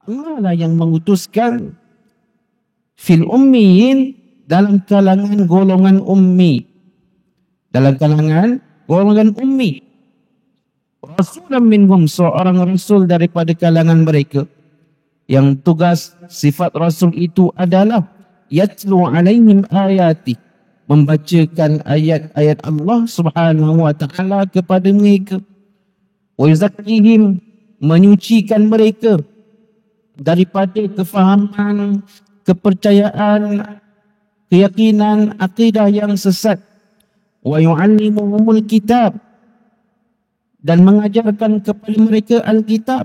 Allah lah yang mengutuskan fil ummiyin, dalam kalangan golongan ummi. Dalam kalangan golongan ummi. Rasulan minhum, seorang rasul daripada kalangan mereka. Yang tugas sifat rasul itu adalah yatlu alaihim ayati, membacakan ayat-ayat Allah Subhanahu wa taala kepada mereka. Wa yuzakkihim, menyucikan mereka daripada kefahaman, kepercayaan, keyakinan, akidah yang sesat. Wa yu'allimuhumul kitab, dan mengajarkan kepada mereka Alkitab,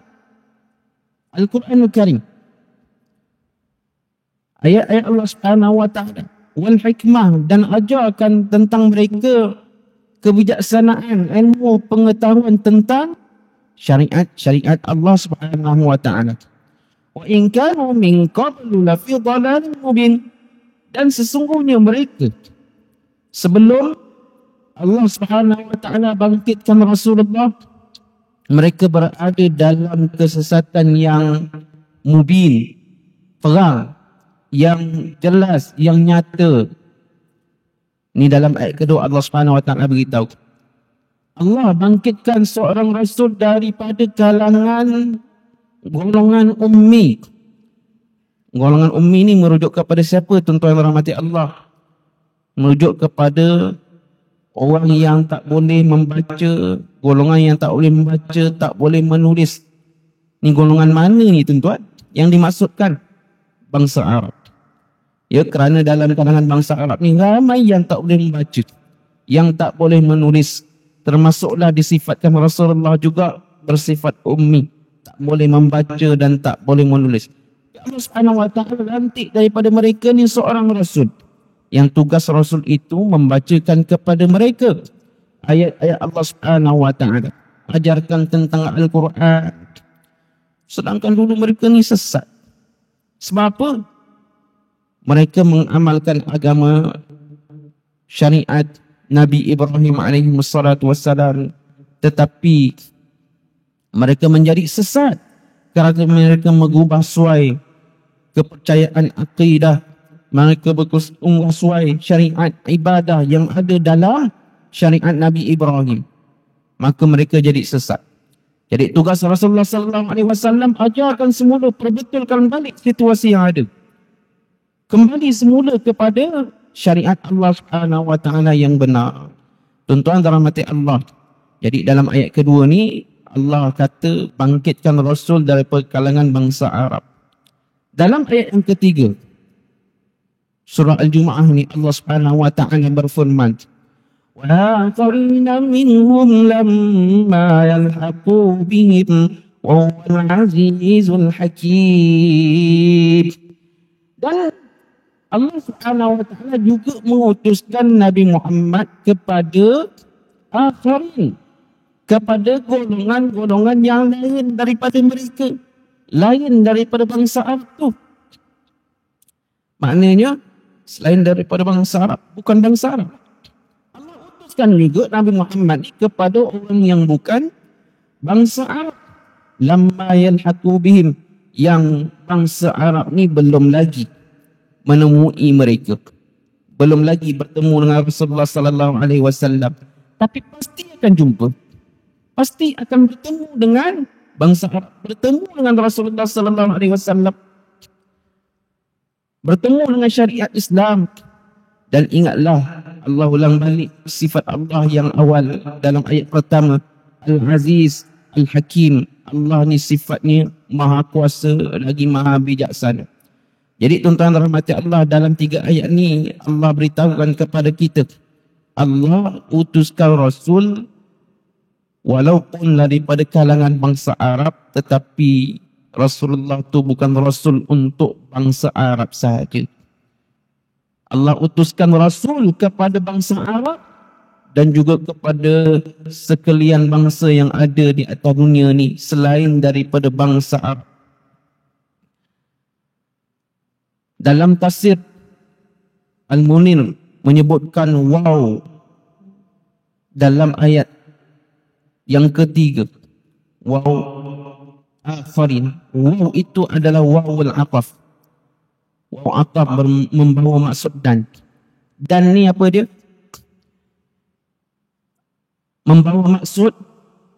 Al-Quranul Karim, ayat-ayat Allah Subhanahu wa taala, wal hikmah, dan ajarkan tentang mereka kebijaksanaan, ilmu, pengetahuan tentang syariat Allah Subhanahu wa taala. Wa in kanu min qablu la fi dhalalin mubin, dan sesungguhnya mereka sebelum Allah Subhanahu wa taala bangkitkan Rasulullah, mereka berada dalam kesesatan yang mubin, terang, yang jelas, yang nyata. Ini dalam ayat kedua Allah Subhanahu wa taala beritahu, Allah bangkitkan seorang rasul daripada kalangan golongan ummi. Golongan ummi ini merujuk kepada siapa, tuan-tuan yang rahmati Allah? Merujuk kepada orang yang tak boleh membaca, golongan yang tak boleh membaca, tak boleh menulis. Ni golongan mana ni tuan-tuan? Yang dimaksudkan bangsa Arab. Ya, kerana dalam kalangan bangsa Arab ni ramai yang tak boleh membaca, yang tak boleh menulis. Termasuklah disifatkan Rasulullah juga bersifat ummi, tak boleh membaca dan tak boleh menulis. Allah Subhanahu wa taala lantik daripada mereka ni seorang rasul, yang tugas rasul itu membacakan kepada mereka ayat-ayat Allah Subhanahu wa taala, ajarkan tentang Al-Quran. Sedangkan dulu mereka ni sesat. Sebab apa? Mereka mengamalkan agama syariat Nabi Ibrahim alaihi wassalatu wassalam, tetapi mereka menjadi sesat kerana mereka mengubah suai kepercayaan akidah. Mereka berubah suai syariat ibadah yang ada dalam syariat Nabi Ibrahim. Maka mereka jadi sesat. Jadi tugas Rasulullah sallallahu alaihi wasallam ajarkan semula, perbetulkan balik situasi yang ada. Kembali semula kepada syariat Allah Subhanahu wa taala yang benar. Tuan-tuan dan rahmati Allah. Jadi dalam ayat kedua ni Allah kata bangkitkan rasul daripada kalangan bangsa Arab. Dalam ayat yang ketiga surah Al-Jumu'ah ni Allah Subhanahu wa taala berfirman, wa qarina minhum lamma yalhaqu bihim wa huwal azizul hakim. Dan Allah Subhanahu wa taala juga mengutuskan Nabi Muhammad kepada akharin, kepada golongan-golongan yang lain daripada mereka, lain daripada bangsa Arab tu. Maknanya selain daripada bangsa Arab, bukan bangsa Arab. Allah utuskan juga Nabi Muhammad kepada orang yang bukan bangsa Arab. Lamma yalhaqu bihim, yang bangsa Arab ni belum lagi menemui mereka, belum lagi bertemu dengan Rasulullah sallallahu alaihi wasallam, tapi pasti akan jumpa, pasti akan bertemu dengan bangsa Arab, bertemu dengan Rasulullah sallallahu alaihi wasallam, bertemu dengan syariat Islam. Dan ingatlah, Allah ulang balik sifat Allah yang awal dalam ayat pertama, Al-Aziz, Al-Hakim. Allah ni sifatnya maha kuasa lagi maha bijaksana. Jadi tuan-tuan dan rahmati Allah, dalam 3 ayat ni Allah beritahukan kepada kita, Allah utuskan Rasul walaupun daripada kalangan bangsa Arab, tetapi Rasulullah tu bukan Rasul untuk bangsa Arab sahaja. Allah utuskan Rasul kepada bangsa Arab dan juga kepada sekalian bangsa yang ada di atas dunia ni selain daripada bangsa Arab. Dalam tafsir Al-Munir menyebutkan waw dalam ayat yang ketiga. Waw akharin. Waw itu adalah wawul ataf. Waw ataf membawa maksud dan. Dan ni apa dia? Membawa maksud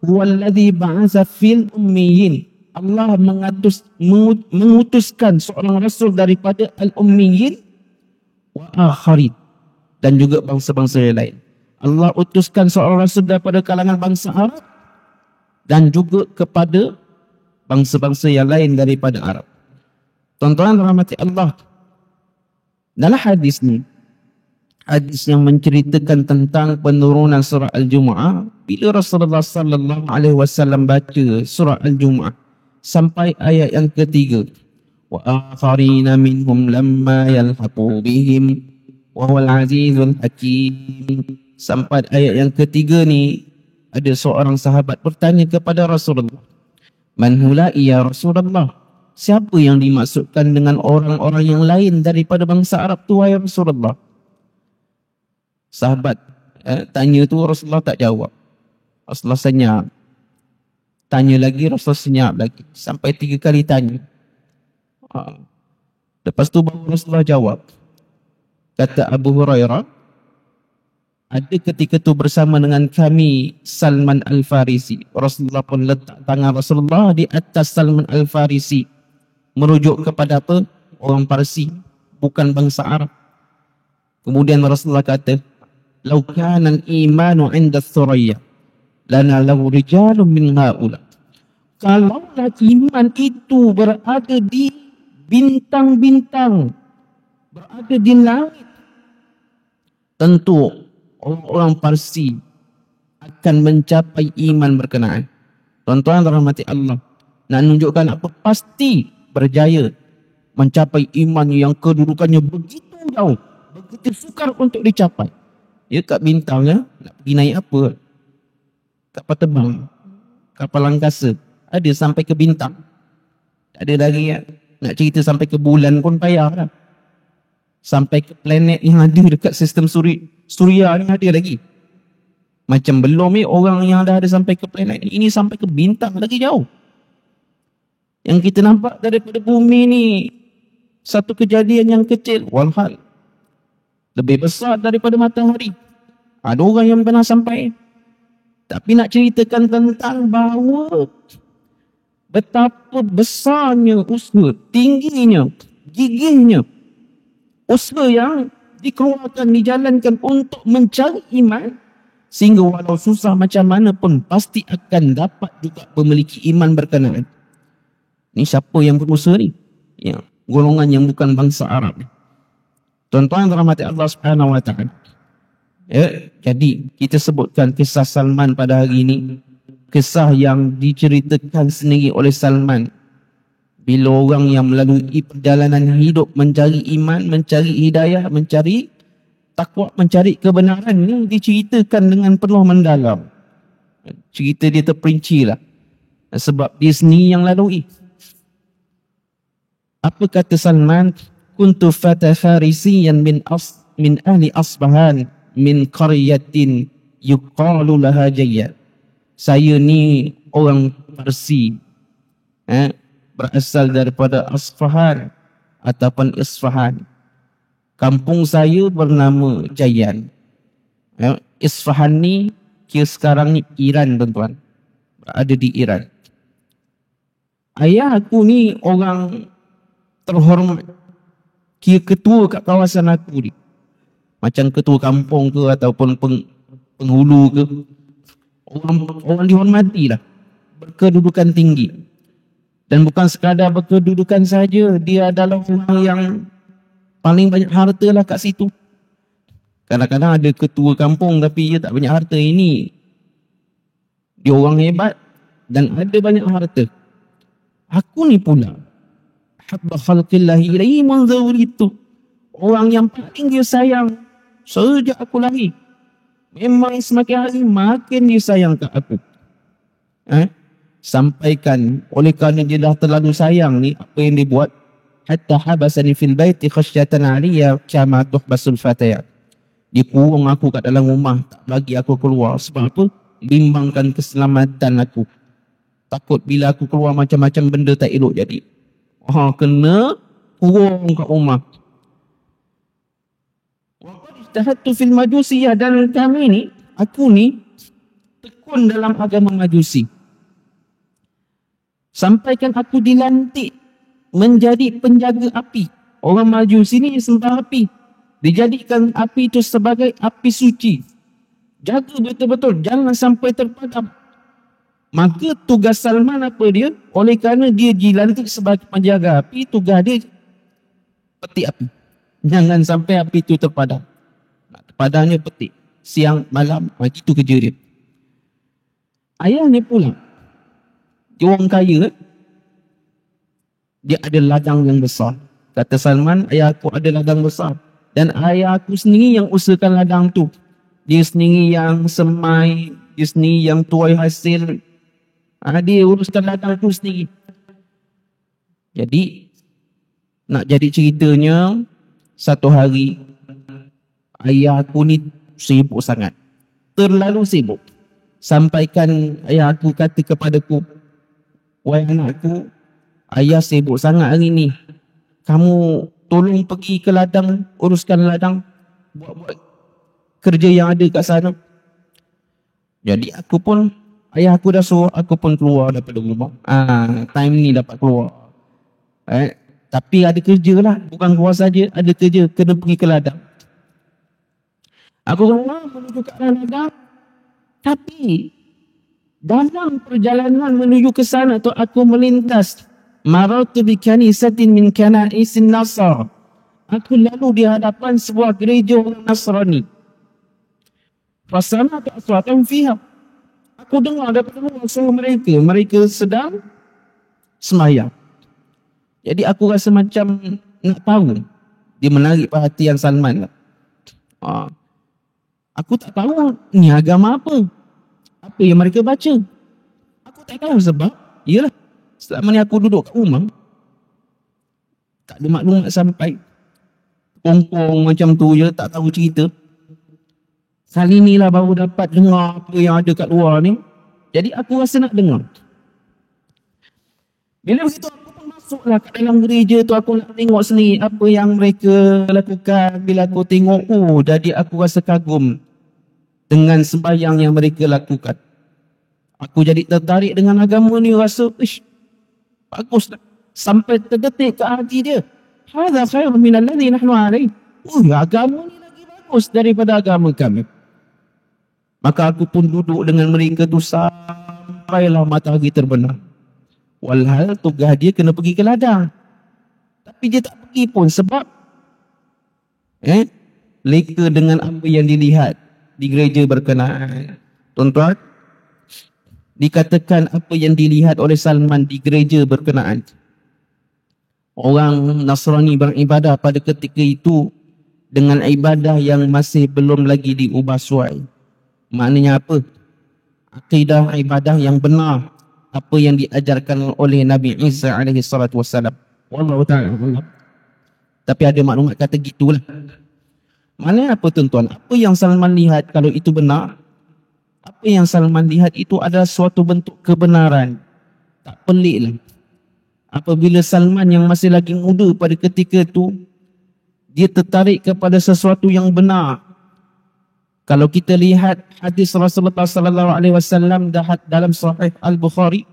walladzi ba'atsa fil ummiyin. Allah mengutuskan seorang rasul daripada al-ummiyin wa akharin, dan juga bangsa-bangsa yang lain. Allah utuskan seorang rasul daripada kalangan bangsa Arab dan juga kepada bangsa-bangsa yang lain daripada Arab. Tuan-tuan rahmati Allah, dalam hadis ni, hadis yang menceritakan tentang penurunan surah Al-Jumu'ah, bila Rasulullah sallallahu alaihi wasallam baca surah Al-Jumu'ah sampai ayat yang ketiga, wa akharina minhum lamma yalhaqu bihim wa huwal azizul hakim, sampai ayat yang ketiga ni, ada seorang sahabat bertanya kepada Rasulullah, man hula'i ya Rasulullah, siapa yang dimaksudkan dengan orang-orang yang lain daripada bangsa Arab tu wahai Rasulullah? Sahabat tanya tu, Rasulullah tak jawab. Rasulullah senyap. Tanya lagi, Rasulullah senyap lagi. Sampai 3 kali tanya. Lepas tu baru Rasulullah jawab. Kata Abu Hurairah, ada ketika tu bersama dengan kami Salman Al-Farisi. Rasulullah pun letak tangan Rasulullah di atas Salman Al-Farisi. Merujuk kepada apa? Orang Parsi, bukan bangsa Arab. Kemudian Rasulullah kata, "Lau kana al-imanu 'inda Thuraya, lana lahu rijalun min haula." Kalaulah iman itu berada di bintang-bintang, berada di langit, tentu orang-orang Parsi akan mencapai iman berkenaan. Tuan-tuan rahmati Allah, nak menunjukkan apa? Pasti berjaya mencapai iman yang kedudukannya begitu jauh, begitu sukar untuk dicapai. Ya, kat bintang ya, nak pergi naik apa? Kapal terbang, kapal angkasa, ada sampai ke bintang. Tak ada lagi ya. Nak cerita sampai ke bulan pun payah lah. Sampai ke planet yang ada dekat sistem suria ni ada lagi. Macam belum ni orang yang dah ada sampai ke planet ni, ini sampai ke bintang lagi jauh. Yang kita nampak daripada bumi ni satu kejadian yang kecil, walhal lebih besar daripada matahari. Ada orang yang pernah sampai. Tapi nak ceritakan tentang bahawa betapa besarnya usaha, tingginya, gigihnya usaha yang dikeluarkan, dijalankan untuk mencari iman, sehingga walau susah macam mana pun pasti akan dapat juga memiliki iman berkenaan. Ni siapa yang berusaha ni? Ya, golongan yang bukan bangsa Arab. Tuan-tuan yang dirahmati Allah Subhanahu wa taala. Ya, jadi kita sebutkan kisah Salman pada hari ini, kisah yang diceritakan sendiri oleh Salman. Bila orang yang melalui perjalanan hidup mencari iman, mencari hidayah, mencari takwa, mencari kebenaran ni diceritakan dengan penuh mendalam. Cerita dia terperinci lah, sebab dia sendiri yang lalui. Apa kata Salman? Kuntu fata farisiyan min ahli Asbahan min qaryatin yuqalu laha Jayyad. Saya ni orang Parsi, berasal daripada Asfahan ataupun Isfahan. Kampung saya bernama Jayan. Isfahan ni kira sekarang ni Iran, tuan-tuan. Berada di Iran. Ayah aku ni orang terhormat, kira ketua kat kawasan aku ni. Macam ketua kampung ke ataupun penghulu ke. Orang dihormati lah, berkedudukan tinggi. Dan bukan sekadar berkedudukan saja, dia adalah orang yang paling banyak harta lah kat situ. Kadang-kadang ada ketua kampung tapi dia tak banyak harta. Ini dia orang hebat dan ada banyak harta. Aku ni pula habba khalqillahi ilaihi manzur itu, orang yang paling dia sayang sejak aku lahir. Memang semakin hari makin dia sayang kat aku. Sampaikan oleh kerana dia dah terlalu sayang ni, apa yang dia buat? Hatta habasani fil baiti khasyatan aliyya kama tuhbasul fatayat. Dia kurung aku kat dalam rumah, tak bagi aku keluar. Sebab apa? Bimbangkan keselamatan aku. Takut bila aku keluar macam-macam benda tak elok jadi. Kena kurung kat rumah. Ijtahadtu fil majusiyah, dan kami ni, aku ni tekun dalam agama majusi. Sampaikan aku dilantik menjadi penjaga api. Orang majusi ni sembah api. Dijadikan api itu sebagai api suci. Jaga betul-betul, jangan sampai terpadam. Maka tugas Salman apa dia? Oleh kerana dia dilantik sebagai penjaga api, tugas dia petik api. Jangan sampai api itu terpadam. Terpadamnya petik. Siang, malam, itu kerja dia. Ayah ni pula, dia orang kaya. Dia ada ladang yang besar. Kata Salman, ayah aku ada ladang besar. Dan ayah aku sendiri yang usahakan ladang tu. Dia sendiri yang semai, dia sendiri yang tuai hasil. Dia uruskan ladang tu sendiri. Jadi, nak jadi ceritanya, satu hari, ayah aku ni sibuk sangat. Terlalu sibuk. Sampaikan ayah aku kata kepadaku, wahai anakku, ayah sibuk sangat hari ni. Kamu tolong pergi ke ladang, uruskan ladang, buat-buat kerja yang ada kat sana. Jadi aku pun, ayah aku dah suruh, aku pun keluar daripada rumah. Time ni dapat keluar. Tapi ada kerja lah, bukan keluar saja, ada kerja, kena pergi ke ladang. Aku keluar menuju ke arah ladang, tapi dalam perjalanan menuju ke sana tu aku melintas marartu bi kanisatin min kanaisin Nasr. Aku lalu di hadapan sebuah gereja orang Nasrani. Fasana ta'aswatan fiha. Aku dengar daripada luar suara mereka sedang sembahyang. Jadi aku rasa macam nak tahu. Dia menarik perhatian Salman lah. Aku tak tahu ni agama apa. Apa yang mereka baca. Aku tak tahu sebab, yalah, selama ni aku duduk kat rumah, tak ada maklumat sampai. Kongkong macam tu je, tak tahu cerita. Kali ni lah baru dapat dengar apa yang ada kat luar ni. Jadi aku rasa nak dengar. Bila begitu aku pun masuklah kat dalam gereja tu, aku nak tengok sendiri apa yang mereka lakukan. Bila aku tengok, jadi aku rasa kagum dengan sembahyang yang mereka lakukan. Aku jadi tertarik dengan agama ni, rasa, bagus dah. Sampai terdetik ke hati dia. Hadza khairun min alladhi nahnu alayh. Agama ni lagi bagus daripada agama kami. Maka aku pun duduk dengan mereka tu sampailah matahari terbenam. Walhal tugas dia kena pergi ke ladang. Tapi dia tak pergi pun sebab leka dengan apa yang dilihat di gereja berkenaan. Tuan-tuan, dikatakan apa yang dilihat oleh Salman di gereja berkenaan. Orang Nasrani beribadah pada ketika itu dengan ibadah yang masih belum lagi diubah suai. Maknanya apa? Akidah ibadah yang benar, apa yang diajarkan oleh Nabi Isa alaihi salatu wassalam. Wallahu ta'ala. Tapi ada maklumat kata gitulah. Maknanya apa tuan-tuan? Apa yang Salman lihat kalau itu benar? Apa yang Salman lihat itu adalah suatu bentuk kebenaran. Tak pelik lah. Apabila Salman yang masih lagi muda pada ketika itu, dia tertarik kepada sesuatu yang benar. Kalau kita lihat hadis Rasulullah sallallahu alaihi wasallam dalam Sahih Al-Bukhari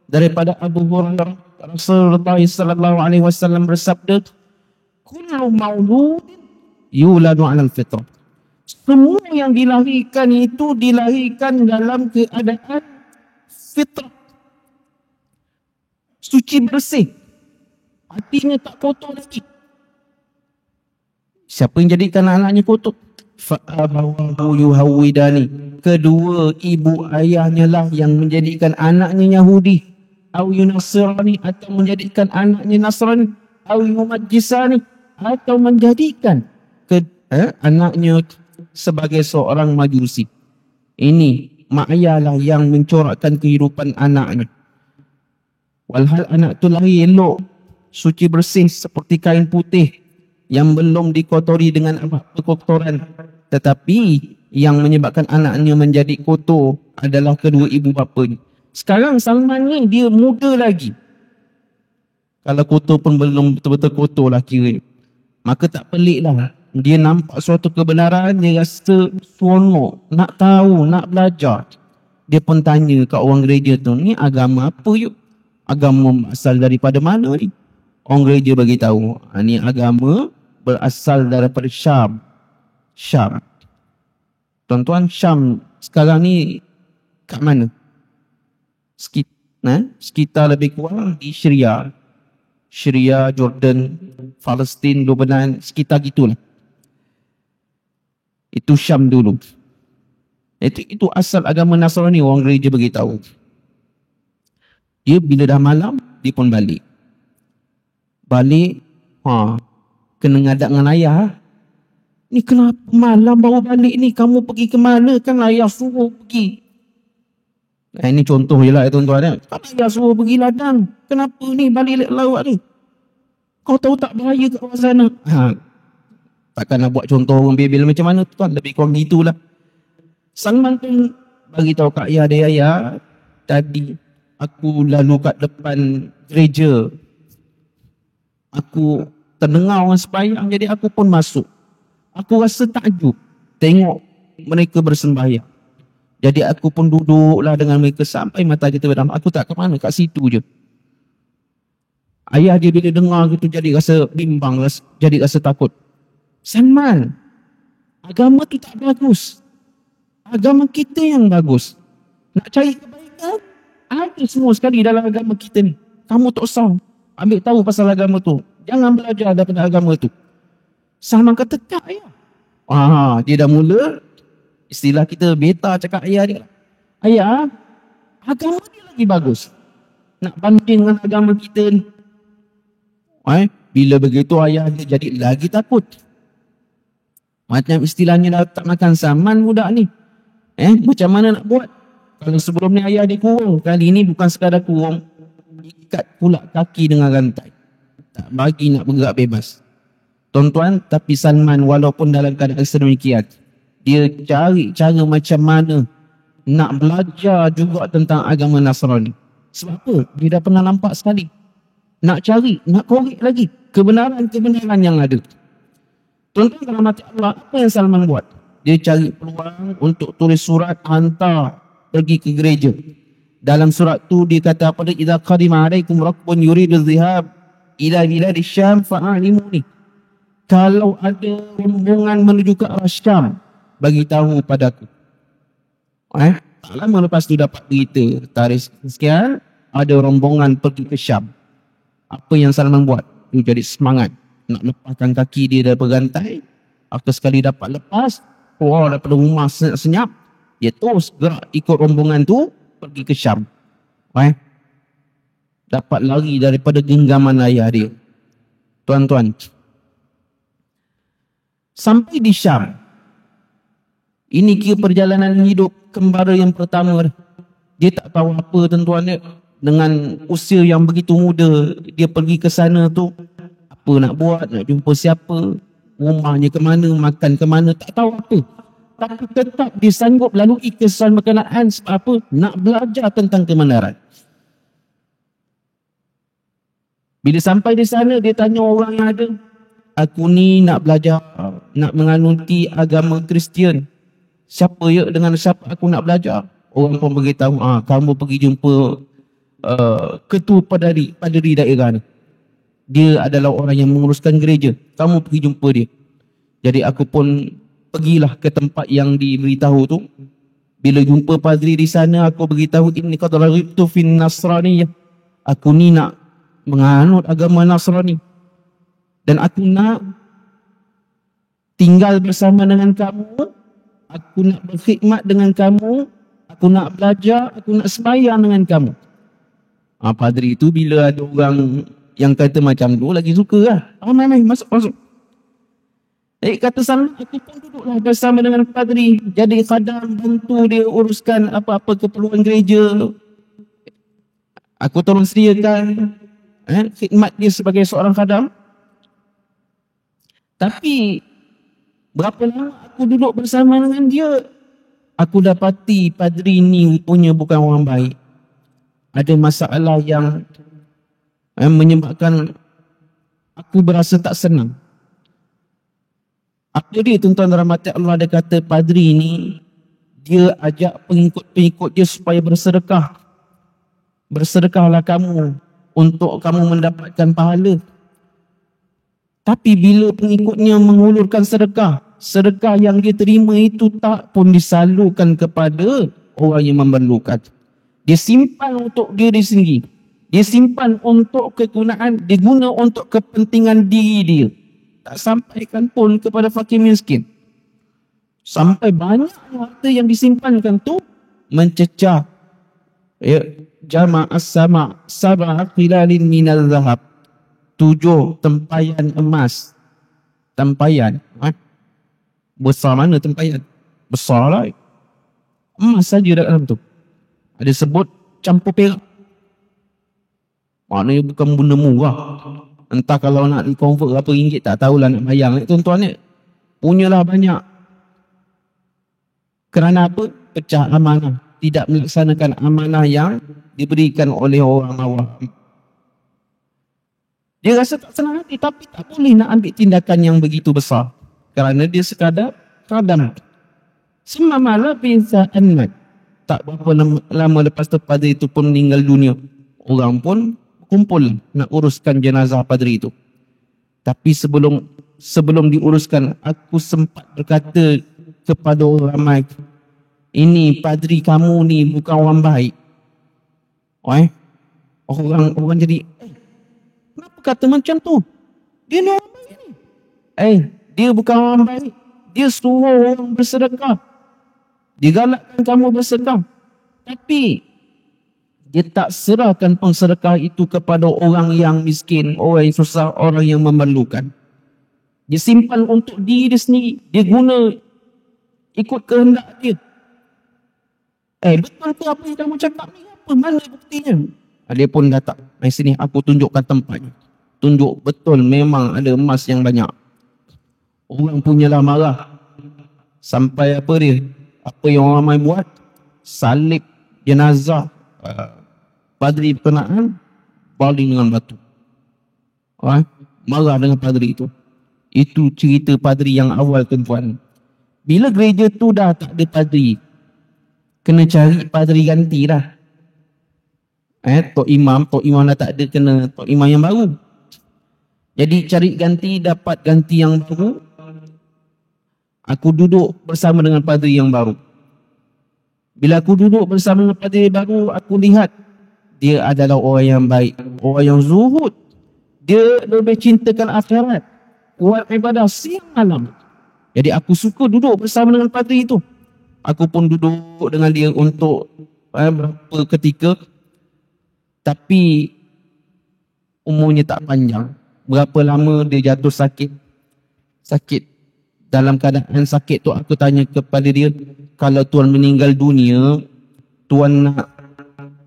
daripada Abu Hurairah, Rasulullah sallallahu alaihi wasallam bersabda, "Kullu mauludin yuladu 'alal fitrah." Semua yang dilahirkan itu dilahirkan dalam keadaan fitrah. Suci bersih. Hatinya tak kotor lagi. Siapa yang jadikan anaknya kotor? Fa'abawahu yuhawidani. Kedua ibu ayahnya lah yang menjadikan anaknya Yahudi. Au yunasirani, atau menjadikan anaknya Nasrani. Au yumajjisani, atau menjadikan anaknya sebagai seorang majusi. Ini mak ayah lah yang mencorakkan kehidupan anaknya. Walhal anak tu lahir elok, suci bersih seperti kain putih yang belum dikotori dengan apa kotoran. Tetapi yang menyebabkan anaknya menjadi kotor adalah kedua ibu bapanya. Sekarang Salman ni dia muda lagi. Kalau kotor pun belum betul-betul kotor lah kira. Maka tak pelik lah. Dia nampak suatu kebenaran, dia rasa seronok, nak tahu, nak belajar. Dia pun tanya kat orang gereja tu, ni agama apa yuk? Agama asal daripada mana ni? Orang gereja bagi tahu, ni agama berasal daripada Syam. Syam. Tuan-tuan, Syam sekarang ni kat mana? Sekitar lebih kurang di Syria. Syria, Jordan, Palestin, Lebanon, sekitar gitulah. Itu Syam dulu. Itu asal agama Nasrani, orang gereja beritahu. Dia bila dah malam, dia pun balik. Balik, kena ngadak dengan ayah. Ni kenapa malam baru balik ni? Kamu pergi ke mana? Kan ayah suruh pergi. Ini contoh je lah tuan-tuan. Kan ayah suruh pergi ladang. Kenapa ni balik laut ni? Kau tahu tak bahaya kat bawah sana? Takkan nak buat contoh orang bebel macam mana tuan? Lebih kurang gitulah. Salman pun bagi tahu kat ayah dia, ayah, tadi aku lalu kat depan gereja. Aku terdengar orang sembahyang, jadi aku pun masuk. Aku rasa takjub tengok mereka bersembahyang. Jadi aku pun duduklah dengan mereka sampai mata dia terbenam. Aku tak ke mana, kat situ je. Ayah dia bila dengar gitu jadi rasa bimbang, jadi rasa takut. Salman, agama tu tak bagus. Agama kita yang bagus. Nak cari kebaikan, ada semua sekali dalam agama kita ni. Kamu tak usah ambil tahu pasal agama tu. Jangan belajar daripada agama tu. Salman kata, tak ayah. Dia dah mula, istilah kita beta cakap ayah dia. Ayah, agama dia lagi bagus. Nak banding dengan agama kita ni. Bila begitu ayah dia jadi lagi takut. Macam istilahnya dah tak makan Salman budak ni. Macam mana nak buat? Kalau sebelum ni ayah dia kurung, kali ni bukan sekadar kurung, ikat pula kaki dengan rantai. Tak bagi nak bergerak bebas. Tuan-tuan, tapi Salman walaupun dalam keadaan sedemikian, dia cari cara macam mana nak belajar juga tentang agama Nasrani. Sebab apa? Dia dah pernah nampak sekali. Nak cari, nak korek lagi kebenaran-kebenaran yang ada. Tuan-tuan, dalam hati Allah, apa yang Salman buat? Dia cari peluang untuk tulis surat, hantar pergi ke gereja. Dalam surat tu dia kata apa dia? Idza qadima alaikum rakbun yuridu dhihab ila biladi Syam fa'alimuni. Kalau ada rombongan menuju ke arah Syam, bagi tahu padaku. Tak lama lepas tu dapat berita, tarikh sekian ada rombongan pergi ke Syam. Apa yang Salman buat? Dia jadi semangat nak lepaskan kaki dia daripada rantai. After sekali dapat lepas, keluar daripada rumah senyap, dia terus gerak ikut rombongan tu pergi ke Syam. Dapat lari daripada genggaman ayah dia. Tuan-tuan, sampai di Syam, ini kira perjalanan hidup kembara yang pertama. Dia tak tahu apa tuan-tuan dia. Dengan usia yang begitu muda, dia pergi ke sana tu, apa nak buat, nak jumpa siapa, rumahnya ke mana, makan ke mana, tak tahu apa. Tapi tetap dia sanggup lalui kesan berkenaan sebab apa? Nak belajar tentang kebenaran. Bila sampai di sana, dia tanya orang yang ada, aku ni nak belajar, nak menganuti agama Kristian. Siapa ya, dengan siapa aku nak belajar? Orang pun beritahu, kamu pergi jumpa ketua padri daerah ni. Dia adalah orang yang menguruskan gereja. Kamu pergi jumpa dia. Jadi aku pun pergilah ke tempat yang diberitahu tu. Bila jumpa padri di sana, aku beritahu, inni qad raghibtu fin Nasraniyah. Aku ni nak menganut agama Nasrani. Dan aku nak tinggal bersama dengan kamu. Aku nak berkhidmat dengan kamu. Aku nak belajar, aku nak sembahyang dengan kamu. Padri itu bila ada orang yang kata macam tu, lagi suka lah. Main, masuk. Kata Salman, aku pun duduklah bersama dengan padri. Jadi kadang bantu dia uruskan apa-apa keperluan gereja. Aku tolong sediakan khidmat dia sebagai seorang khadam. Tapi berapa lama aku duduk bersama dengan dia, aku dapati padri ni punya bukan orang baik. ada masalah yang menyebabkan aku berasa tak senang. Apa dia tuan-tuan rahmati Allah? Dia kata padri ni dia ajak pengikut-pengikut dia supaya bersedekah. Bersedekahlah kamu untuk kamu mendapatkan pahala. Tapi bila pengikutnya mengulurkan sedekah, sedekah yang dia terima itu tak pun disalurkan kepada orang yang memerlukan. Dia simpan untuk diri sendiri. Dia simpan untuk kegunaan, dia guna untuk kepentingan diri dia. Tak sampaikan pun kepada fakir miskin. Sampai banyak harta yang disimpankan tu mencecah. Ya, jama'as sama' sab'a qilalin minal zahab. 7 tempayan emas. Tempayan. Besar mana tempayan? Besar lah. Emas saja dalam tu. Ada sebut campur perak. Maknanya bukan benda murah. Entah kalau nak di-convert berapa ringgit tak tahulah nak bayang. Tuan-tuan ni punyalah banyak. Kerana apa? Pecah amanah. Tidak melaksanakan amanah yang diberikan oleh orang awam. Dia rasa tak senang hati, tapi tak boleh nak ambil tindakan yang begitu besar. Kerana dia sekadar kadam. Semamalah binsa'an mat. Tak berapa lama lepas tu padri itu pun meninggal dunia. Orang pun kumpul nak uruskan jenazah padri itu. Tapi sebelum diuruskan, aku sempat berkata kepada orang ramai, ini padri kamu ni bukan orang baik. Orang jadi, kenapa kata macam tu? Dia ni orang baik ni. Dia bukan orang baik. Dia suruh orang bersedekah. Dia galakkan kamu bersedekah. Tapi dia tak serahkan pengsedekah itu kepada orang yang miskin, orang yang susah, orang yang memerlukan. Dia simpan untuk diri dia sendiri. Dia guna ikut kehendak dia. Betul ke apa yang kamu cakap ni? Apa? Mana buktinya? Dia pun datang. Mari sini aku tunjukkan tempatnya. Tunjuk betul memang ada emas yang banyak. Orang punyalah marah. Sampai apa dia? Apa yang orang ramai buat? Salib jenazah padri berkenaan, baling dengan batu. Marah dengan padri itu. Itu cerita padri yang awal, tuan-tuan. Bila gereja tu dah tak ada padri, kena cari padri ganti dah. Tok imam dah tak ada, kena tok imam yang baru. Jadi cari ganti, dapat ganti yang baru. Aku duduk bersama dengan padri yang baru. Bila aku duduk bersama dengan padri yang baru, aku lihat dia adalah orang yang baik, orang yang zuhud. Dia lebih cintakan akhirat, kuat ibadah siang malam. Jadi aku suka duduk bersama dengan padri itu. Aku pun duduk dengan dia untuk berapa ketika. Tapi umurnya tak panjang. Berapa lama dia jatuh sakit. Dalam keadaan sakit tu aku tanya kepada dia, kalau tuan meninggal dunia, tuan nak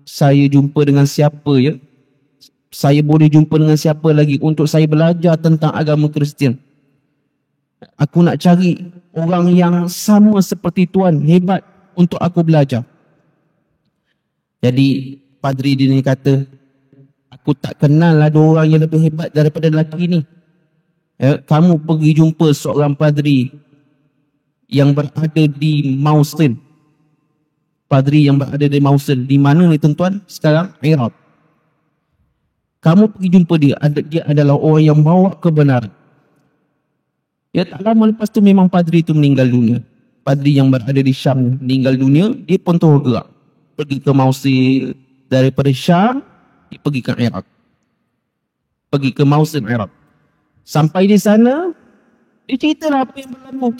saya jumpa dengan siapa ya? Saya boleh jumpa dengan siapa lagi untuk saya belajar tentang agama Kristian? Aku nak cari orang yang sama seperti tuan, hebat untuk aku belajar. Jadi padri dia ni kata, aku tak kenal ada orang yang lebih hebat daripada lelaki ni. Kamu pergi jumpa seorang padri yang berada di Mosul. Padri yang berada di Mosul. Di mana ni tuan-tuan? Sekarang Iraq. Kamu pergi jumpa dia. Dia adalah orang yang bawa kebenaran. Tak lama lepas tu memang padri itu meninggal dunia. Padri yang berada di Syam meninggal dunia. Dia pun terus gerak pergi ke Mosul. Daripada Syam dia pergi ke Iraq. Pergi ke Mosul, Iraq. Sampai di sana, dia ceritalah apa yang berlaku.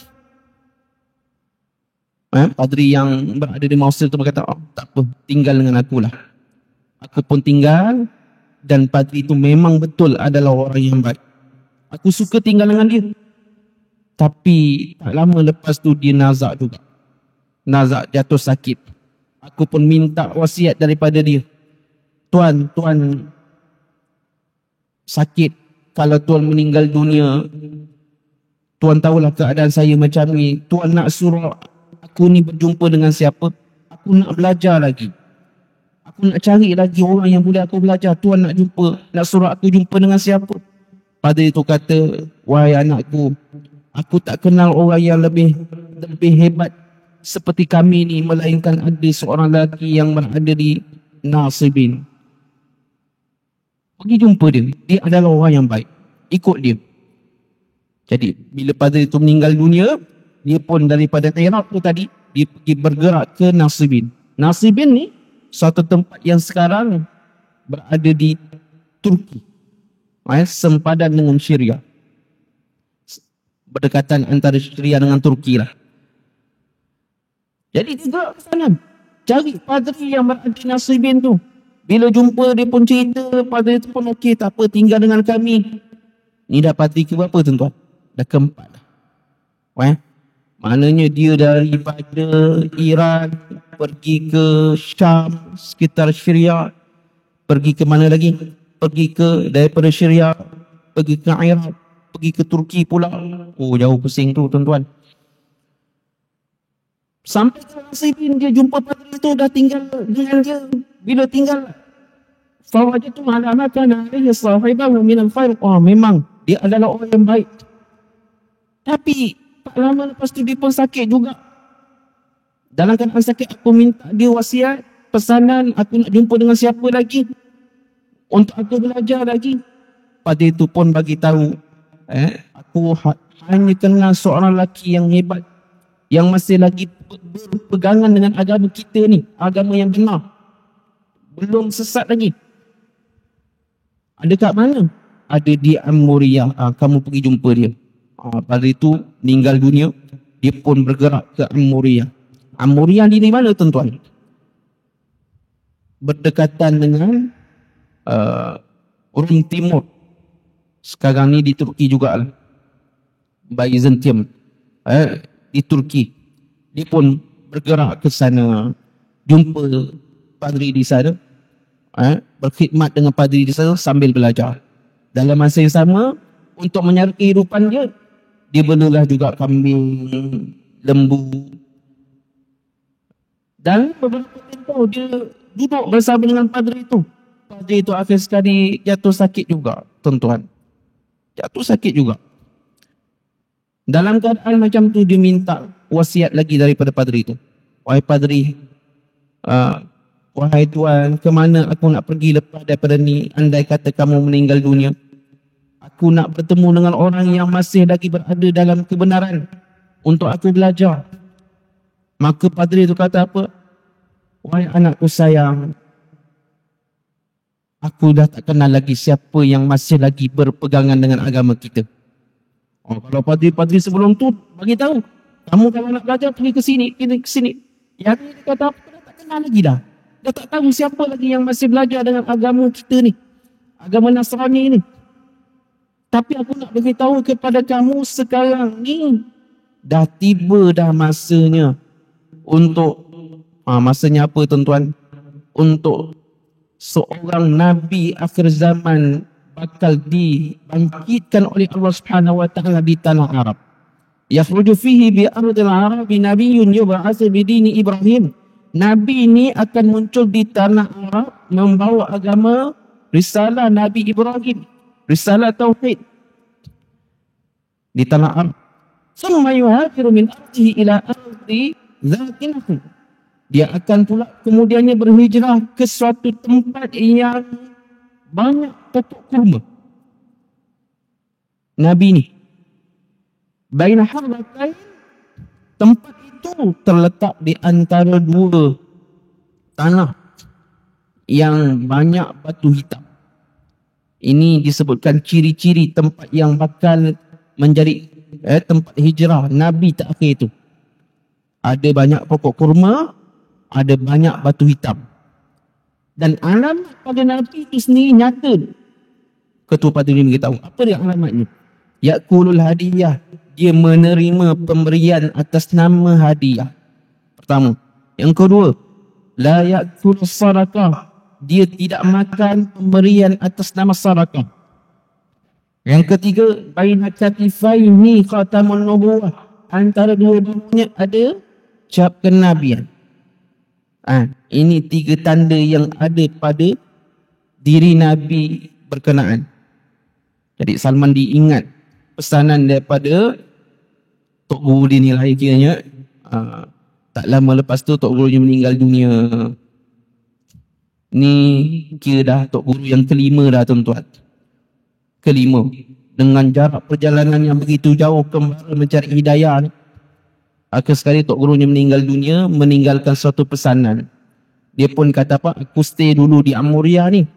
Padri yang berada di Mosul tu berkata, tak apa, tinggal dengan akulah. Aku pun tinggal, dan padri itu memang betul adalah orang yang baik. Aku suka tinggal dengan dia. Tapi tak lama lepas tu dia nazak juga. Nazak, jatuh sakit. Aku pun minta wasiat daripada dia. Tuan sakit. Kalau tuan meninggal dunia, tuan tahulah keadaan saya macam ni. Tuan nak suruh aku ni berjumpa dengan siapa? Aku nak belajar lagi. Aku nak cari lagi orang yang boleh aku belajar. Tuan nak jumpa, nak suruh aku jumpa dengan siapa? Padri itu kata, wahai anakku, aku tak kenal orang yang lebih hebat seperti kami ni, melainkan ada seorang lelaki yang berada di Nasibin. Pergi jumpa dia. Dia adalah orang yang baik. Ikut dia. Jadi bila padri itu meninggal dunia, dia pun daripada Iraq tu tadi, dia pergi bergerak ke Nasibin. Nasibin ni suatu tempat yang sekarang berada di Turki, sempadan dengan Syria, berdekatan antara Syria dengan Turki lah. Jadi dia ke sana cari padri yang berada di Nasibin tu. Bila jumpa dia pun cerita, padri tu pun okey, tak apa, tinggal dengan kami. Ni dah padri ke berapa tuan-tuan? Dah keempat lah. Maknanya dia daripada Iran pergi ke Syam, sekitar Syria, pergi ke mana lagi? Pergi ke daripada Syria, pergi ke Iraq, pergi ke Turki pula. Oh, jauh pusing tu tuan-tuan. Sampai ke Nasibin, dia jumpa padri tu, dah tinggal dengan dia. Bila tinggal, fawajatu ala ma kana alayhi sahibahu min al-khair. Oh, memang dia adalah orang yang baik. Tapi tak lama lepas tu dia pun sakit juga. Dalam keadaan sakit, aku minta dia wasiat, pesanan, aku nak jumpa dengan siapa lagi untuk aku belajar lagi. Pada itu pun bagi tahu, aku hanya kenal seorang lelaki yang hebat, yang masih lagi berpegangan dengan agama kita ni, agama yang benar, belum sesat lagi. Ada kat mana? Ada di Amuriya. Kamu pergi jumpa dia. Pada itu meninggal dunia, dia pun bergerak ke Amuriya. Amuriya di mana tuan-tuan? Berdekatan dengan Rum Timur. Sekarang ni di Turki juga lah. Byzantium. Di Turki. Dia pun bergerak ke sana, jumpa padri di sana, berkhidmat dengan padri di sana sambil belajar. Dalam masa yang sama, untuk menyara kehidupan dia, dia benalah juga kambing, lembu. Dan beberapa tempoh dia duduk bersama dengan padri itu. Padri itu akhir sekali jatuh sakit juga, tuan-tuan. Jatuh sakit juga. Dalam keadaan macam tu, dia minta wasiat lagi daripada padri itu. Wahai padri, wahai tuan, ke mana aku nak pergi lepas daripada ni? Andai kata kamu meninggal dunia, aku nak bertemu dengan orang yang masih lagi berada dalam kebenaran untuk aku belajar. Maka padri itu kata apa? Wahai anakku sayang, aku dah tak kenal lagi siapa yang masih lagi berpegangan dengan agama kita. Kalau padri-padri sebelum tu bagi tahu, kamu kalau nak belajar pergi ke sini, pergi ke sini. Yang ni dia kata apa? Dah tak kenal lagi dah. Dah tak tahu siapa lagi yang masih belajar dengan agama kita ni, agama Nasrani ni. Tapi aku nak beritahu kepada kamu sekarang ni, dah tiba dah masanya untuk, masanya apa tuan-tuan? Untuk seorang Nabi akhir zaman bakal dibangkitkan oleh Allah Subhanahu wa taala di tanah Arab. Yakhruju fihi bi ardil Arabi nabiyyun yub'atsu bi dini Ibrahim. Nabi ini akan muncul di tanah Arab membawa agama risalah Nabi Ibrahim, risalah tauhid di tanah Arab. Summa yuhajiru min ardihi ila ardi dzatin nakhil. Dia akan pula kemudiannya berhijrah ke suatu tempat yang banyak pokok kurma. Nabi ni baina harratain, tempat itu terletak di antara dua tanah yang banyak batu hitam. Ini disebutkan ciri-ciri tempat yang bakal menjadi tempat hijrah Nabi terakhir itu. Ada banyak pokok kurma, ada banyak batu hitam. Dan alamat pada Nabi itu sendiri nyata. Ketua Padri ini beritahu. Apa dia alamatnya? Ya'kulul hadiyah. Dia menerima pemberian atas nama hadiah. Pertama. Yang kedua, la ya'kulul sadaqah. Dia tidak makan pemberian atas nama sadaqah. Yang ketiga, baina katifaini khatamun nubuwah. Antara dua bahunya ada cap kenabian. Ini 3 tanda yang ada pada diri Nabi berkenaan. Jadi Salman diingat pesanan daripada Tok Guru dia ni lah kiranya. Tak lama lepas tu Tok Guru dia meninggal dunia. Ni kira dah Tok Guru yang kelima dah tuan-tuan. Kelima. Dengan jarak perjalanan yang begitu jauh kembali mencari hidayah ni. Akhir sekali Tok Guru dia meninggal dunia, meninggalkan suatu pesanan. Dia pun kata apa, aku stay dulu di Amuria ni.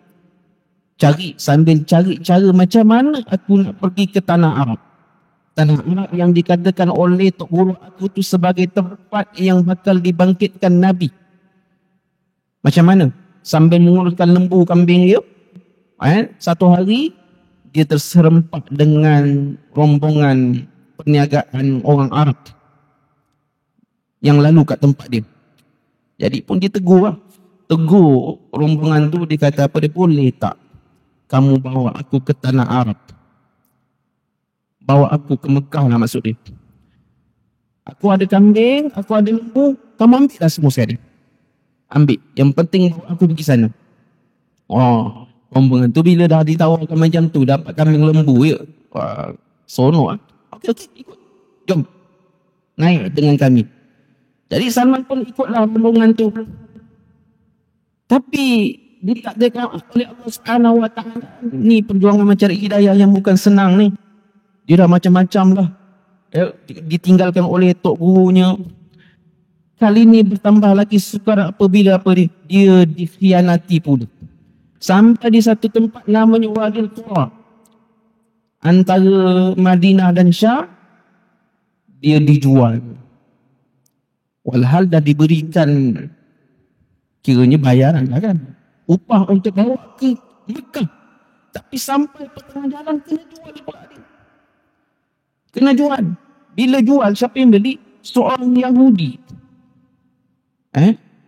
Sambil cari cara macam mana aku nak pergi ke Tanah Arab. Tanah Arab yang dikatakan oleh Tok Guru aku tu sebagai tempat yang bakal dibangkitkan Nabi. Macam mana? Sambil menguruskan lembu kambing dia. Satu hari, dia terserempak dengan rombongan perniagaan orang Arab yang lalu kat tempat dia. Jadi pun dia tegur lah. Tegur rombongan tu, dia kata apa, dia boleh tak kamu bawa aku ke Tanah Arab? Bawa aku ke Mekah lah maksud dia. Aku ada kambing, aku ada lembu, kamu ambil lah semua sekali. Ambil. Yang penting bawa aku pergi sana. Rombongan tu bila dah ditawarkan macam tu, dapat kambing lembu ya. Sonok lah. Okey, ikut. Jom. Naik dengan kami. Jadi Salman pun ikutlah rombongan tu. Tapi ditakdirkan oleh Allah Subhanahu Wa Taala, ni perjuangan mencari hidayah yang bukan senang ni. Dia dah macam-macam lah. Ditinggalkan oleh Tok Gurunya. Kali ni bertambah lagi sukar apabila dia dikhianati pula. Sampai di satu tempat namanya Wadil Qura, antara Madinah dan Syam, dia dijual. Walhal dah diberikan kiranya bayaran lah kan, upah untuk bawa ke Mekah. Tapi sampai pertengahan jalan kena jual pula dia. Kena jual. Bila jual, siapa yang beli? Seorang Yahudi.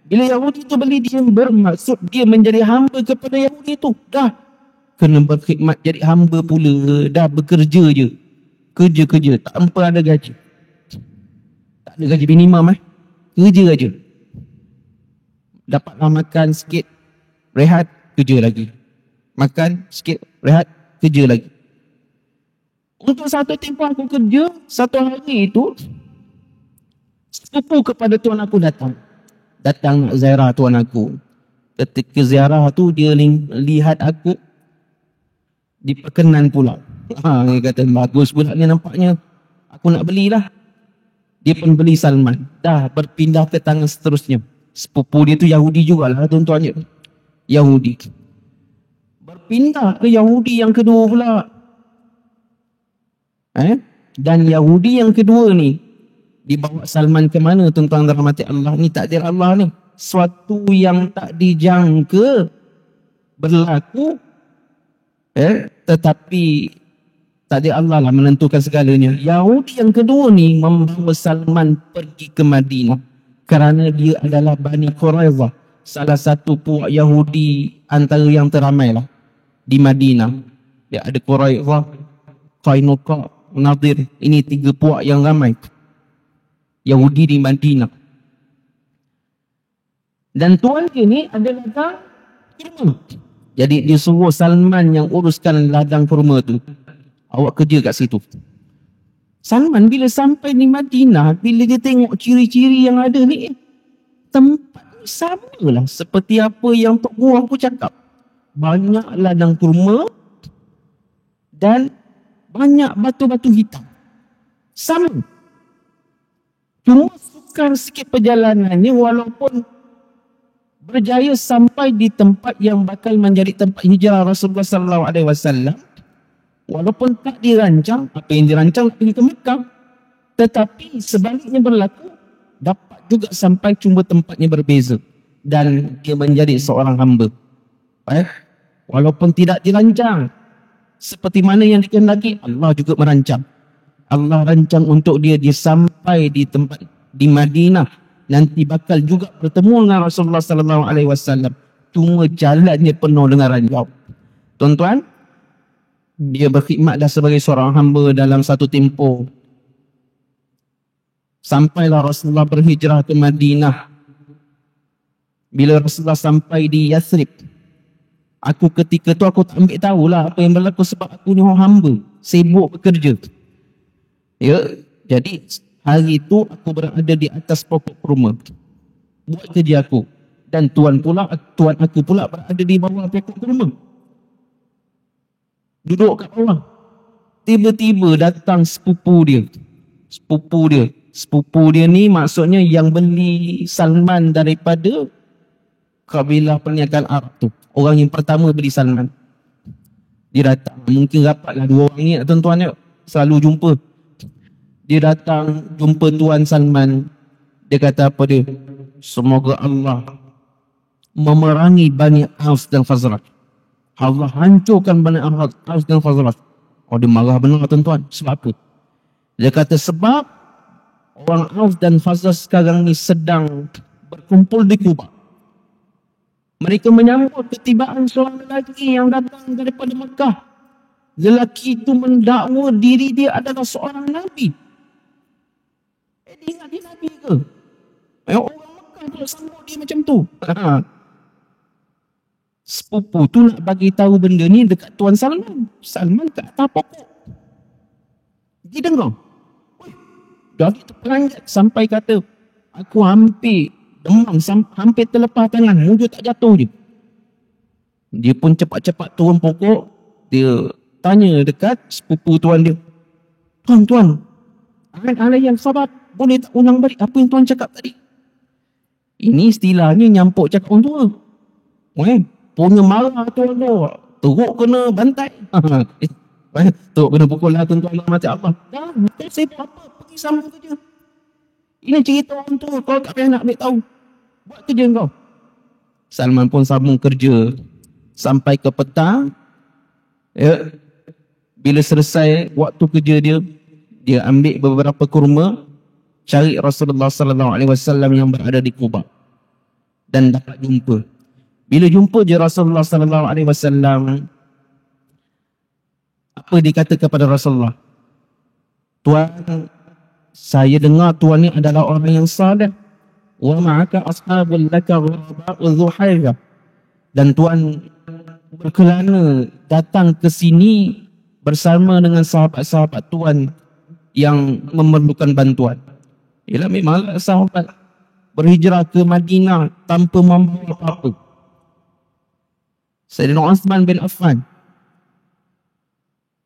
Bila Yahudi tu beli, dia bermaksud dia menjadi hamba kepada Yahudi tu. Dah kena berkhidmat jadi hamba pula. Dah bekerja je. Kerja. Tanpa ada gaji. Tak ada gaji minimum kerja aja. Dapatlah makan sikit, rehat, kerja lagi. Makan sikit, rehat, kerja lagi. Untuk satu tempoh aku kerja, satu hari itu sepupu kepada tuan aku datang nak ziarah tuan aku. Ketika ziarah tu dia lihat aku, diperkenan pula. Dia kata bagus pula ni nampaknya, aku nak belilah. Dia pun beli Salman. Dah berpindah ke tangan seterusnya. Sepupu dia tu Yahudi jugalah tuan-tuan. Yahudi. Berpindah ke Yahudi yang kedua pula. Dan Yahudi yang kedua ni dibawa Salman ke mana tuan-tuan rahmati Allah ni? Takdir Allah ni. Suatu yang tak dijangka berlaku. Tetapi takdir Allah lah menentukan segalanya. Yahudi yang kedua ni membawa Salman pergi ke Madinah kerana dia adalah Bani Quraidah, salah satu puak Yahudi antara yang teramai lah di Madinah. Dia ada Quraidah, Qainuqa, Nadir. Ini 3 puak yang ramai Yahudi di Madinah. Dan tuan dia ni adalah ladang kurma. Jadi dia suruh Salman yang uruskan ladang kurma tu. Awak kerja kat situ. Salman bila sampai di Madinah, bila dia tengok ciri-ciri yang ada ni, tempat sama lah seperti apa yang Tok Guru aku cakap. Banyak ladang kurma dan banyak batu-batu hitam. Sama. Cuma sukar sikit perjalanannya, walaupun berjaya sampai di tempat yang bakal menjadi tempat hijrah Rasulullah sallallahu alaihi wasallam. Walaupun tak dirancang, apa yang dirancang pergi ke Mekah, tetapi sebaliknya berlaku, dapat juga sampai cuma tempatnya berbeza dan dia menjadi seorang hamba. Walaupun tidak dirancang seperti mana yang dikehendaki, Allah juga merancang. Allah rancang untuk dia sampai di tempat di Madinah, nanti bakal juga bertemu dengan Rasulullah sallallahu alaihi wasallam. Cuma jalannya penuh dengan ranjau. Tuan-tuan, dia berkhidmat dah sebagai seorang hamba dalam satu tempoh. Sampailah Rasulullah berhijrah ke Madinah. Bila Rasulullah sampai di Yathrib, ketika tu aku tak ambil tahulah apa yang berlaku sebab aku ni orang hamba, sibuk bekerja. Ya, jadi hari itu aku berada di atas pokok kurma buat kerja aku, dan tuan aku pula berada di bawah pokok kurma, duduk kat bawah. Tiba-tiba datang sepupu dia. Sepupu dia ni maksudnya yang beli Salman daripada kabilah perniagaan Arab tu. Orang yang pertama beli Salman. Dia datang, mungkin rapatlah dua orang ni, tuan-tuan ni selalu jumpa. Dia datang jumpa Tuan Salman. Dia kata apa dia? Semoga Allah memerangi Bani Aus dan Khazraj. Allah hancurkan Bani Aus dan Khazraj. Oh, dia marah benar tuan-tuan. Sebab apa? Dia kata sebab orang Aus dan Khazraj sekarang ni sedang berkumpul di Kuba. Mereka menyambut ketibaan seorang lelaki yang datang daripada Mekah. Lelaki itu mendakwa diri dia adalah seorang Nabi. Dia Nabi ke? Orang Mekah pula sambut dia macam tu. Sepupu tu nak bagi tahu benda ni dekat Tuan Salman. Salman kat atas pokok. Dia dengar. Dah gitu peranjat sampai kata, aku hampir demam, hampir terlepas tangan, muka tak jatuh je. Dia pun cepat-cepat turun pokok. Dia tanya dekat sepupu tuan dia, Tuan, ada yang sabar, boleh tak ulang balik apa yang tuan cakap tadi? Ini istilahnya nyampuk cakap orang tua. Punya marah tuan tu, teruk kena bantai. Teruk kena pukul lah tuan-tuan mati Allah. Dah, saya buat apa? Pergi sambung kerja. Ini cerita orang tu, kau tak payah nak ambil tahu. Buat kerja kau. Salman pun sambung kerja sampai ke petang. Ya, bila selesai waktu kerja dia ambil beberapa kurma, cari Rasulullah sallallahu alaihi wasallam yang berada di Quba dan dapat jumpa. Bila jumpa je Rasulullah sallallahu alaihi wasallam, apa dia kata kepada Rasulullah? Tuan, saya dengar tuan ni adalah orang yang saleh. Wa ma'aka ashabul laka ghuraba'u Zuhairah. Dan tuan berkelana datang ke sini bersama dengan sahabat-sahabat tuan yang memerlukan bantuan. Ialah memanglah sahabat berhijrah ke Madinah tanpa membawa apa-apa. Sayyidina Uthman bin Affan,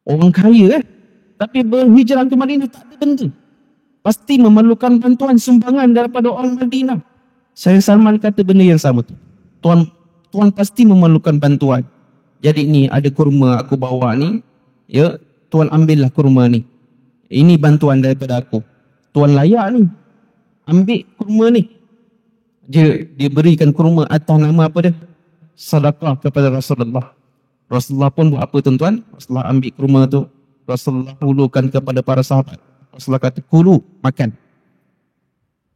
orang kaya tapi berhijrah ke Madinah tak ada benda. Pasti memerlukan bantuan sumbangan daripada orang Madinah. Saya Salman kata benda yang sama tu. Tuan pasti memerlukan bantuan. Jadi ni ada kurma aku bawa ni. Ya, tuan ambillah kurma ni. Ini bantuan daripada aku. Tuan layak ni. Ambil kurma ni. Dia berikan kurma atas nama apa dia? Sedekah kepada Rasulullah. Rasulullah pun buat apa tuan-tuan? Rasulullah ambil kurma tu. Rasulullah hulukan kepada para sahabat. Rasulullah kata, kulu, makan.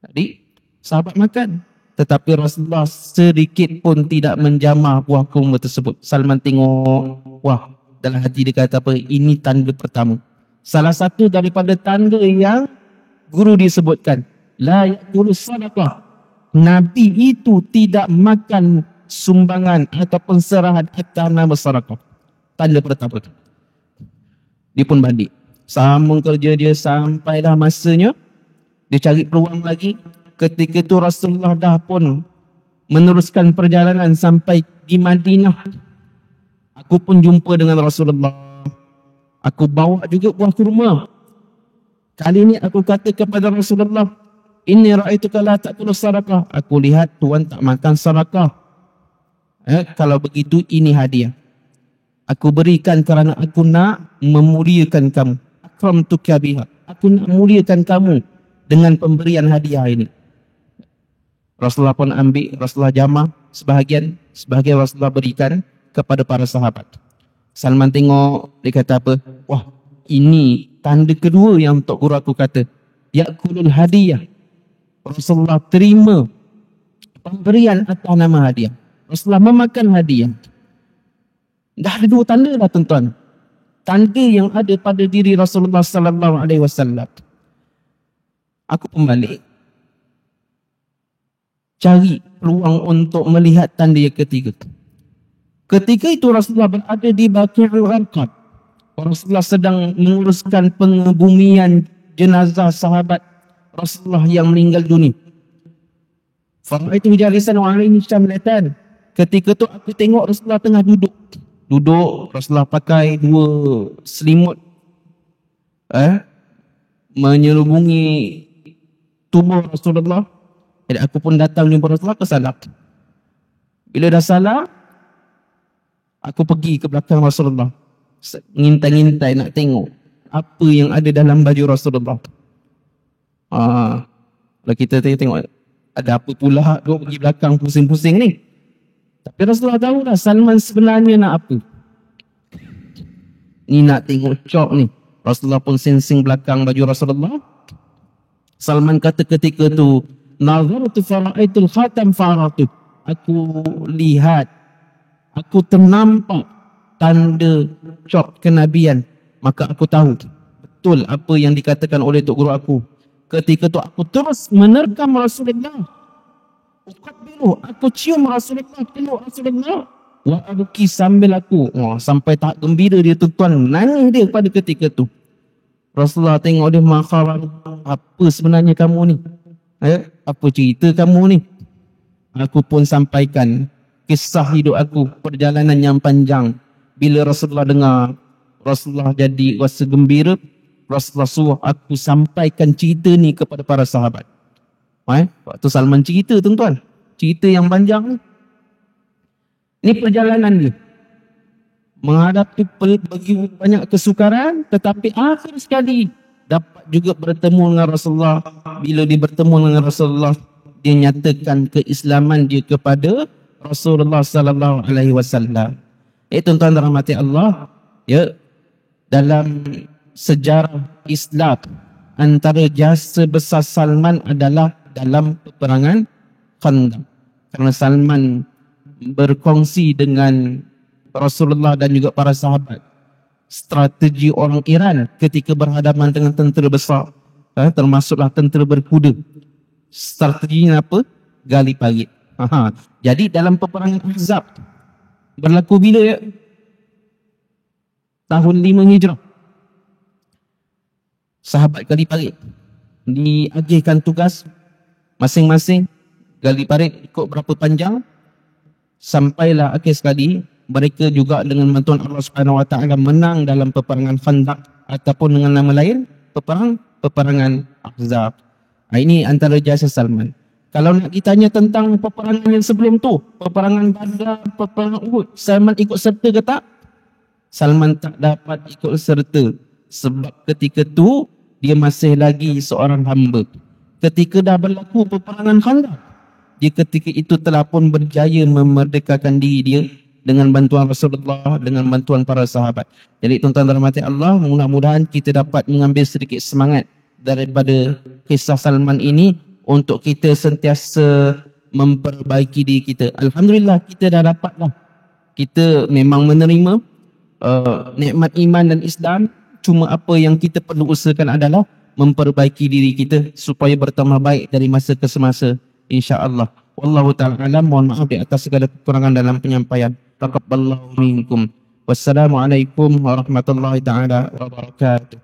Jadi, sahabat makan. Tetapi Rasulullah sedikit pun tidak menjamah buah kurma tersebut. Salman tengok, wah, dalam hati dia kata apa? Ini tanda pertama. Salah satu daripada tanda yang guru disebutkan. La ya'kulu sadaqah. Nabi itu tidak makan sumbangan ataupun serahan atas nama sedekah. Tanda pertama tu. Dia pun balik. Sambung kerja dia sampailah masanya. Dia cari peluang lagi. Ketika itu Rasulullah dah pun meneruskan perjalanan sampai di Madinah. Aku pun jumpa dengan Rasulullah. Aku bawa juga buah kurma. Kali ini aku kata kepada Rasulullah, inni ra'aituka la ta'kulu sadaqah. Aku lihat tuan tak makan sedekah. Kalau begitu ini hadiah. Aku berikan kerana aku nak memuliakan kamu. Akramtuka biha. Aku nak muliakan kamu dengan pemberian hadiah ini. Rasulullah pun ambil, Rasulullah jamah sebahagian Rasulullah berikan kepada para sahabat. Salman tengok, dia kata apa? Wah, ini tanda kedua yang Tok Guru aku kata. Ya'kulul hadiah. Rasulullah terima pemberian atas nama hadiah. Rasulullah memakan hadiah. Dah ada dua tanda lah tuan-tuan. Tanda yang ada pada diri Rasulullah sallallahu alaihi wasallam. Aku pun balik. cari peluang untuk melihat tanda yang ketiga. Ketika itu Rasulullah berada di Baqi'ul Gharqad. Rasulullah sedang menguruskan pengebumian jenazah sahabat Rasulullah yang meninggal dunia. Faraitu jalisan wa alaihi syamlatan. Ketika tu aku tengok Rasulullah tengah duduk. Rasulullah pakai 2 selimut menyelubungi tubuh Rasulullah. Jadi aku pun datang jumpa Rasulullah, aku salam. Bila dah salam, aku pergi ke belakang Rasulullah. Ngintai-ngintai nak tengok apa yang ada dalam baju Rasulullah. Kalau kita tengok ada apa pula duk pergi belakang pusing-pusing ni. Tapi Rasulullah tahu dah Salman sebenarnya nak apa. Ni nak tengok cop ni. Rasulullah pun sensing belakang baju Rasulullah. Salman kata ketika tu, nazartu fara'aitul khatam faratu. Aku lihat, aku ternampak tanda cop kenabian, maka aku tahu betul apa yang dikatakan oleh tok guru aku. Ketika tu aku terus menerkam Rasulullah. Aku cium Rasulullah, peluk Rasulullah. Wa abki sambil aku sampai tak gembira dia tuan-tuan, nangis dia pada ketika tu. Rasulullah tengok dia, makhabar, apa sebenarnya kamu ni? Apa cerita kamu ni? Aku pun sampaikan kisah hidup aku, perjalanan yang panjang. Bila Rasulullah dengar, Rasulullah jadi rasa gembira. Rasulullah suruh aku sampaikan cerita ni kepada para sahabat. Waktu Salman cerita tuan-tuan, cerita yang panjang ni. Ini perjalanan dia. Menghadapi begitu banyak kesukaran, tetapi akhir sekali dapat juga bertemu dengan Rasulullah. Bila dia bertemu dengan Rasulullah, dia nyatakan keislaman dia kepada Rasulullah sallallahu alaihi wasallam. Tuan-tuan rahmati Allah, ya, dalam sejarah Islam, antara jasa besar Salman adalah dalam peperangan Khandaq. Kerana Salman berkongsi dengan Rasulullah dan juga para sahabat strategi orang Iran ketika berhadapan dengan tentera besar, termasuklah tentera berkuda. Strateginya apa? Gali parit. Jadi dalam peperangan Ahzab berlaku bila ya? Tahun 5 Hijrah. Sahabat gali parit diagihkan tugas masing-masing gali parit ikut berapa panjang, sampailah akhir sekali mereka juga dengan bantuan Allah Subhanahu Wa Taala menang dalam peperangan Khandaq, ataupun dengan nama lain peperangan Ahzab. Ini antara jasa Salman. Kalau nak ditanya tentang peperangan yang sebelum tu, peperangan Badar, peperangan Uhud, Salman ikut serta ke tak? Salman tak dapat ikut serta, sebab ketika tu dia masih lagi seorang hamba. Ketika dah berlaku peperangan Khandaq, dia ketika itu telah pun berjaya memerdekakan diri dia dengan bantuan Rasulullah, dengan bantuan para sahabat. Jadi tuan-tuan dan rahmati Allah, mudah-mudahan kita dapat mengambil sedikit semangat daripada kisah Salman ini untuk kita sentiasa memperbaiki diri kita. Alhamdulillah kita dah dapatlah. Kita memang menerima nikmat iman dan Islam. Cuma apa yang kita perlu usahakan adalah memperbaiki diri kita supaya bertambah baik dari masa ke semasa, insya-Allah. Wallahu ta'ala alam. Mohon maaf di atas segala kekurangan dalam penyampaian. Taqabbalallahu minkum. Wassalamualaikum warahmatullahi taala wabarakatuh.